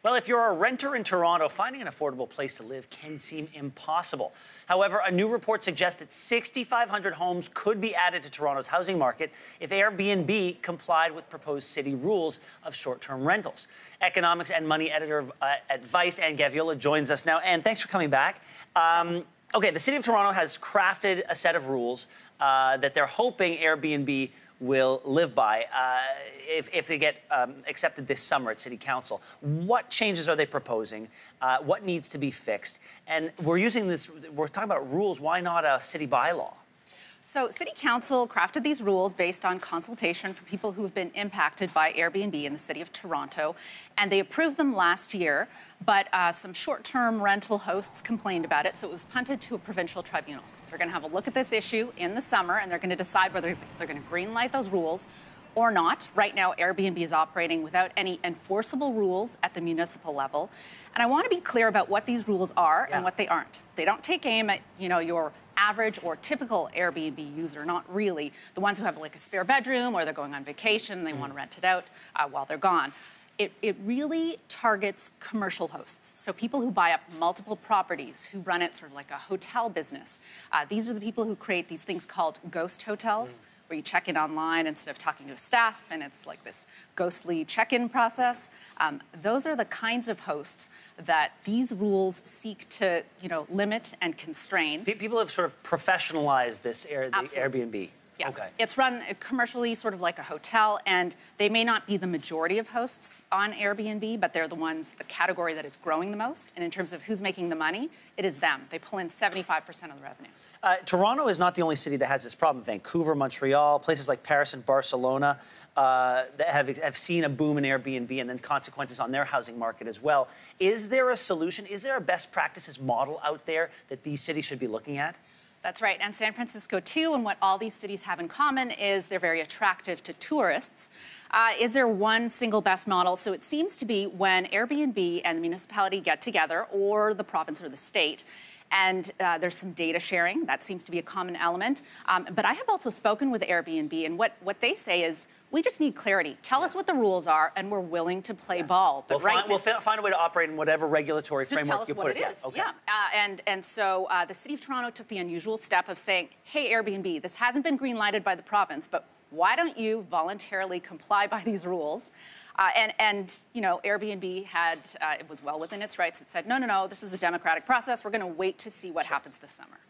Well, if you're a renter in Toronto, finding an affordable place to live can seem impossible. However, a new report suggests that 6,500 homes could be added to Toronto's housing market if Airbnb complied with proposed city rules of short-term rentals. Economics and money editor at Vice, Anne Gaviola, joins us now. Anne, thanks for coming back. Okay, the City of Toronto has crafted a set of rules that they're hoping Airbnb will live by if they get accepted this summer at City Council. What changes are they proposing? What needs to be fixed? And we're talking about rules. Why not a city bylaw? So City Council crafted these rules based on consultation from people who have been impacted by Airbnb in the City of Toronto, and they approved them last year, but some short-term rental hosts complained about it, so it was punted to a provincial tribunal. They're going to have a look at this issue in the summer, and they're going to decide whether they're going to greenlight those rules or not. Right now, Airbnb is operating without any enforceable rules at the municipal level. And I want to be clear about what these rules are and what they aren't. They don't take aim at, your average or typical Airbnb user, not really. The ones who have like a spare bedroom or they're going on vacation and they want to rent it out while they're gone. It really targets commercial hosts. So people who buy up multiple properties, who run it sort of like a hotel business. These are the people who create these things called ghost hotels, where you check in online instead of talking to staff, and it's like this ghostly check-in process. Those are the kinds of hosts that these rules seek to, limit and constrain. People have sort of professionalized this Airbnb. Yeah. Okay. It's run commercially, sort of like a hotel, and they may not be the majority of hosts on Airbnb, but they're the category that is growing the most. And in terms of who's making the money, it is them. They pull in 75% of the revenue. Toronto is not the only city that has this problem. Vancouver, Montreal, places like Paris and Barcelona that have seen a boom in Airbnb and then consequences on their housing market as well. Is there a solution? Is there a best practices model out there that these cities should be looking at? That's right, and San Francisco too, and what all these cities have in common is they're very attractive to tourists. Is there one single best model? So it seems to be when Airbnb and the municipality get together, or the province or the state, and there's some data sharing. That seems to be a common element. But I have also spoken with Airbnb, and what they say is, we just need clarity. Tell us what the rules are, and we're willing to play ball. But we'll find a way to operate in whatever regulatory framework you put us in. Just tell us what it is. Okay. And so the City of Toronto took the unusual step of saying, hey, Airbnb, this hasn't been green-lighted by the province, but why don't you voluntarily comply by these rules? Airbnb it was well within its rights. It said, no, this is a democratic process. We're going to wait to see what happens this summer.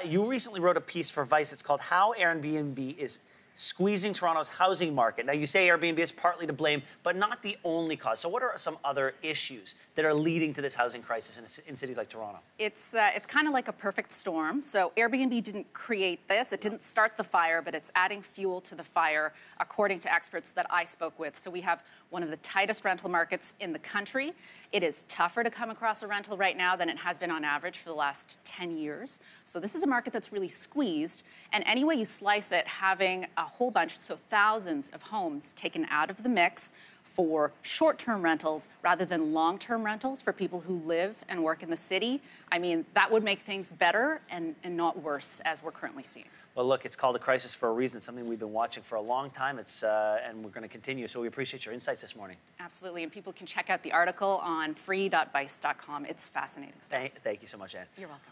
You recently wrote a piece for Vice. It's called How Airbnb is Squeezing Toronto's Housing Market. Now, you say Airbnb is partly to blame, but not the only cause. So what are some other issues that are leading to this housing crisis in cities like Toronto? It's kind of like a perfect storm. So Airbnb didn't create this. It didn't start the fire, but it's adding fuel to the fire, according to experts that I spoke with. So we have one of the tightest rental markets in the country. It is tougher to come across a rental right now than it has been on average for the last 10 years. So this is a market that's really squeezed. And any way you slice it, having a whole bunch, so thousands of homes taken out of the mix for short-term rentals rather than long-term rentals for people who live and work in the city. I mean, that would make things better and not worse, as we're currently seeing. Well, look, it's called a crisis for a reason. It's something we've been watching for a long time. And we're going to continue. So we appreciate your insights this morning. Absolutely. And people can check out the article on free.vice.com. It's fascinating stuff. Thank you so much, Anne. You're welcome.